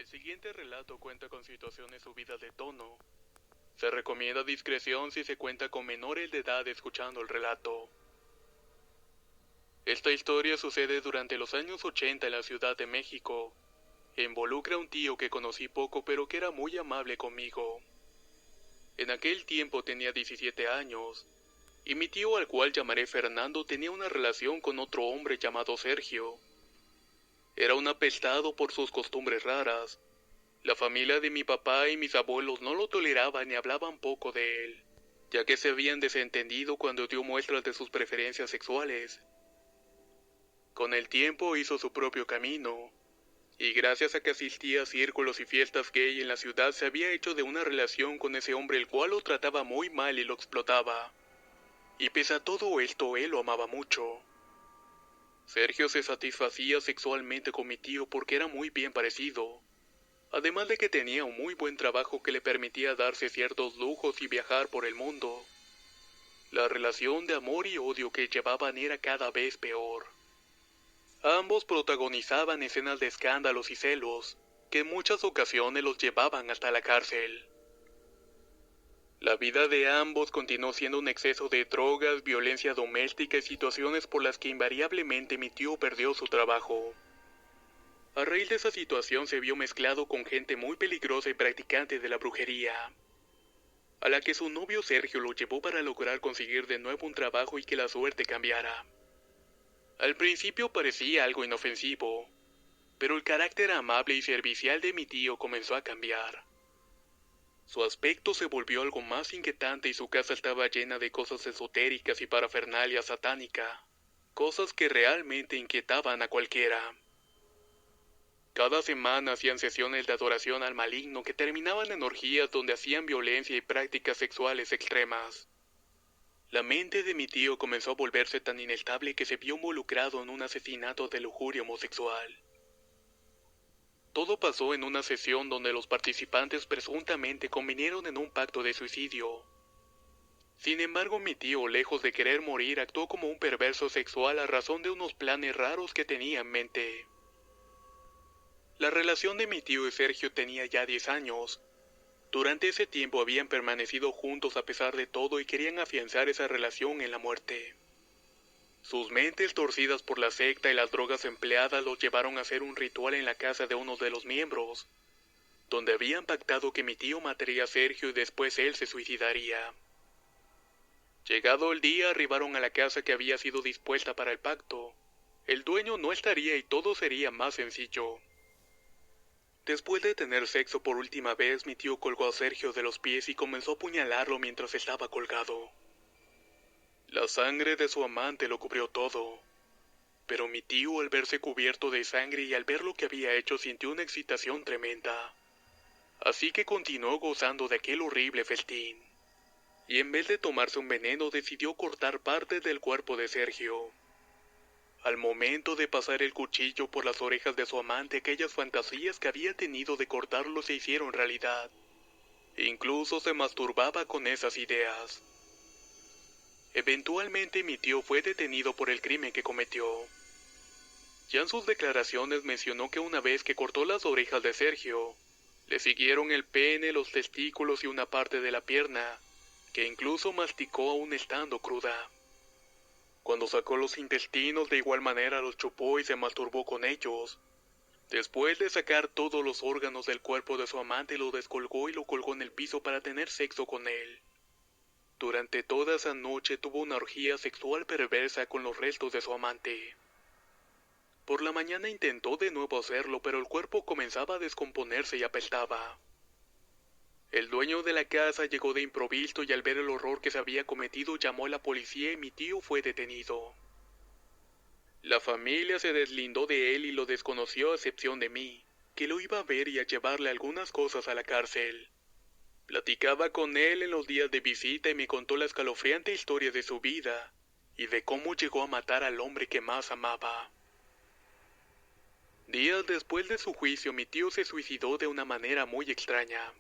siguiente relato cuenta con situaciones subidas de tono. Se recomienda discreción si se cuenta con menores de edad escuchando el relato. Esta historia sucede durante los años 80 en la Ciudad de México. Involucra a un tío que conocí poco pero que era muy amable conmigo. En aquel tiempo tenía 17 años, y mi tío, al cual llamaré Fernando, tenía una relación con otro hombre llamado Sergio. Era un apestado por sus costumbres raras. La familia de mi papá y mis abuelos no lo toleraban y hablaban poco de él, ya que se habían desentendido cuando dio muestras de sus preferencias sexuales. Con el tiempo hizo su propio camino, y gracias a que asistía a círculos y fiestas gay en la ciudad se había hecho de una relación con ese hombre el cual lo trataba muy mal y lo explotaba. Y pese a todo esto, él lo amaba mucho. Sergio se satisfacía sexualmente con mi tío porque era muy bien parecido. Además de que tenía un muy buen trabajo que le permitía darse ciertos lujos y viajar por el mundo. La relación de amor y odio que llevaban era cada vez peor. Ambos protagonizaban escenas de escándalos y celos, que en muchas ocasiones los llevaban hasta la cárcel. La vida de ambos continuó siendo un exceso de drogas, violencia doméstica y situaciones por las que invariablemente mi tío perdió su trabajo. A raíz de esa situación se vio mezclado con gente muy peligrosa y practicante de la brujería, a la que su novio Sergio lo llevó para lograr conseguir de nuevo un trabajo y que la suerte cambiara. Al principio parecía algo inofensivo, pero el carácter amable y servicial de mi tío comenzó a cambiar. Su aspecto se volvió algo más inquietante y su casa estaba llena de cosas esotéricas y parafernalia satánica, cosas que realmente inquietaban a cualquiera. Cada semana hacían sesiones de adoración al maligno que terminaban en orgías donde hacían violencia y prácticas sexuales extremas. La mente de mi tío comenzó a volverse tan inestable que se vio involucrado en un asesinato de lujuria homosexual. Todo pasó en una sesión donde los participantes presuntamente convinieron en un pacto de suicidio. Sin embargo, mi tío, lejos de querer morir, actuó como un perverso sexual a razón de unos planes raros que tenía en mente. La relación de mi tío y Sergio tenía ya 10 años. Durante ese tiempo habían permanecido juntos a pesar de todo y querían afianzar esa relación en la muerte. Sus mentes torcidas por la secta y las drogas empleadas los llevaron a hacer un ritual en la casa de uno de los miembros, donde habían pactado que mi tío mataría a Sergio y después él se suicidaría. Llegado el día, arribaron a la casa que había sido dispuesta para el pacto. El dueño no estaría y todo sería más sencillo. Después de tener sexo por última vez, mi tío colgó a Sergio de los pies y comenzó a apuñalarlo mientras estaba colgado. La sangre de su amante lo cubrió todo, pero mi tío, al verse cubierto de sangre y al ver lo que había hecho, sintió una excitación tremenda. Así que continuó gozando de aquel horrible festín. Y en vez de tomarse un veneno, decidió cortar parte del cuerpo de Sergio. Al momento de pasar el cuchillo por las orejas de su amante, aquellas fantasías que había tenido de cortarlo se hicieron realidad. Incluso se masturbaba con esas ideas. Eventualmente mi tío fue detenido por el crimen que cometió. Ya en sus declaraciones mencionó que una vez que cortó las orejas de Sergio, le siguieron el pene, los testículos y una parte de la pierna, que incluso masticó aún estando cruda. Cuando sacó los intestinos, de igual manera los chupó y se masturbó con ellos. Después de sacar todos los órganos del cuerpo de su amante, lo descolgó y lo colgó en el piso para tener sexo con él. Durante toda esa noche tuvo una orgía sexual perversa con los restos de su amante. Por la mañana intentó de nuevo hacerlo, pero el cuerpo comenzaba a descomponerse y apestaba. El dueño de la casa llegó de improviso y al ver el horror que se había cometido llamó a la policía y mi tío fue detenido. La familia se deslindó de él y lo desconoció a excepción de mí, que lo iba a ver y a llevarle algunas cosas a la cárcel. Platicaba con él en los días de visita y me contó la escalofriante historia de su vida y de cómo llegó a matar al hombre que más amaba. Días después de su juicio, mi tío se suicidó de una manera muy extraña.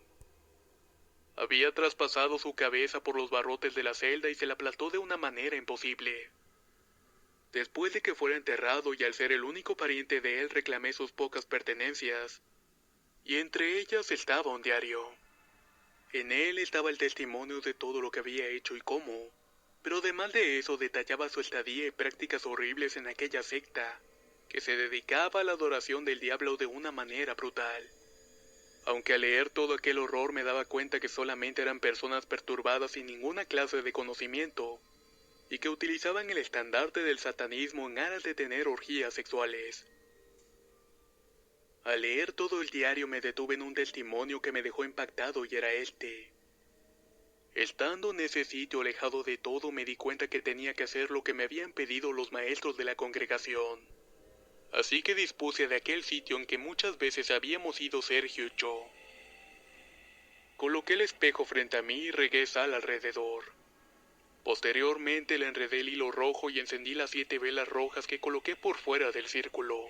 Había traspasado su cabeza por los barrotes de la celda y se la aplastó de una manera imposible. Después de que fuera enterrado y al ser el único pariente de él reclamé sus pocas pertenencias, y entre ellas estaba un diario. En él estaba el testimonio de todo lo que había hecho y cómo, pero además de eso detallaba su estadía y prácticas horribles en aquella secta, que se dedicaba a la adoración del diablo de una manera brutal. Aunque al leer todo aquel horror me daba cuenta que solamente eran personas perturbadas sin ninguna clase de conocimiento, y que utilizaban el estandarte del satanismo en aras de tener orgías sexuales. Al leer todo el diario me detuve en un testimonio que me dejó impactado y era este. Estando en ese sitio alejado de todo me di cuenta que tenía que hacer lo que me habían pedido los maestros de la congregación. Así que dispuse de aquel sitio en que muchas veces habíamos ido Sergio y yo. Coloqué el espejo frente a mí y regué sal alrededor. Posteriormente le enredé el hilo rojo y encendí las 7 velas rojas que coloqué por fuera del círculo.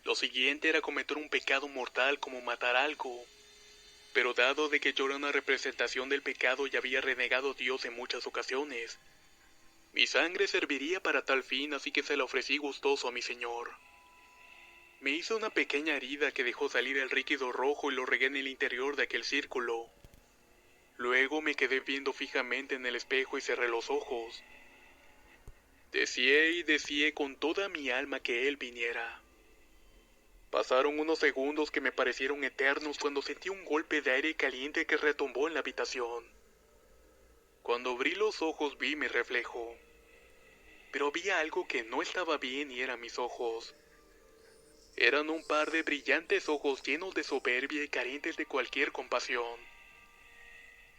Lo siguiente era cometer un pecado mortal como matar algo. Pero dado de que yo era una representación del pecado y había renegado Dios en muchas ocasiones, mi sangre serviría para tal fin, así que se la ofrecí gustoso a mi Señor. Me hizo una pequeña herida que dejó salir el líquido rojo y lo regué en el interior de aquel círculo. Luego me quedé viendo fijamente en el espejo y cerré los ojos. Deseé y deseé con toda mi alma que él viniera. Pasaron unos segundos que me parecieron eternos cuando sentí un golpe de aire caliente que retumbó en la habitación. Cuando abrí los ojos vi mi reflejo. Pero había algo que no estaba bien y eran mis ojos. Eran un par de brillantes ojos llenos de soberbia y carentes de cualquier compasión.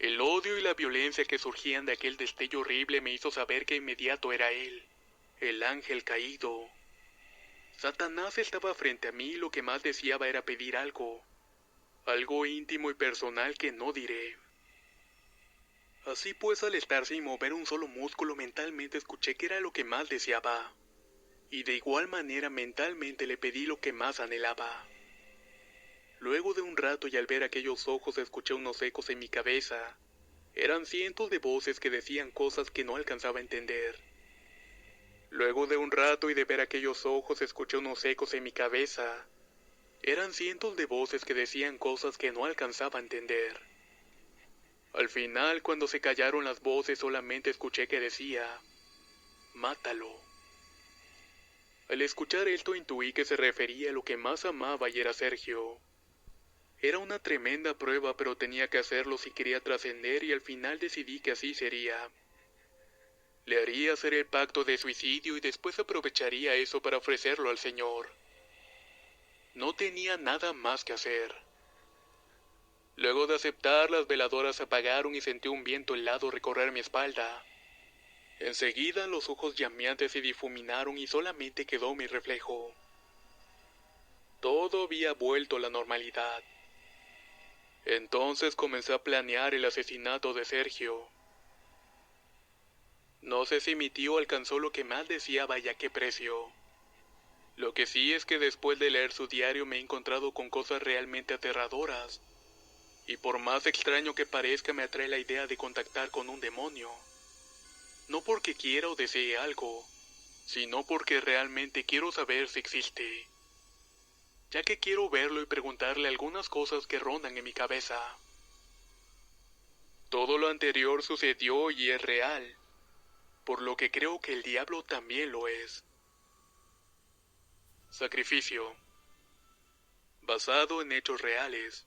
El odio y la violencia que surgían de aquel destello horrible me hizo saber que inmediato era él, el ángel caído. Satanás estaba frente a mí y lo que más deseaba era pedir algo íntimo y personal que no diré. Así pues, al estar sin mover un solo músculo, mentalmente escuché que era lo que más deseaba. Y de igual manera mentalmente le pedí lo que más anhelaba. Luego de un rato y al ver aquellos ojos escuché unos ecos en mi cabeza. Eran cientos de voces que decían cosas que no alcanzaba a entender. Luego de un rato y de ver aquellos ojos escuché unos ecos en mi cabeza. Eran cientos de voces que decían cosas que no alcanzaba a entender. Al final, cuando se callaron las voces, solamente escuché que decía, «Mátalo». Al escuchar esto intuí que se refería a lo que más amaba y era Sergio. Era una tremenda prueba, pero tenía que hacerlo si quería trascender y al final decidí que así sería. Le haría hacer el pacto de suicidio y después aprovecharía eso para ofrecerlo al Señor. No tenía nada más que hacer. Luego de aceptar, las veladoras se apagaron y sentí un viento helado recorrer mi espalda. Enseguida los ojos llameantes se difuminaron y solamente quedó mi reflejo. Todo había vuelto a la normalidad. Entonces comencé a planear el asesinato de Sergio. No sé si mi tío alcanzó lo que más deseaba y a qué precio. Lo que sí es que después de leer su diario me he encontrado con cosas realmente aterradoras. Y por más extraño que parezca, me atrae la idea de contactar con un demonio. No porque quiera o desee algo, sino porque realmente quiero saber si existe. Ya que quiero verlo y preguntarle algunas cosas que rondan en mi cabeza. Todo lo anterior sucedió y es real, por lo que creo que el diablo también lo es. Sacrificio. Basado en hechos reales.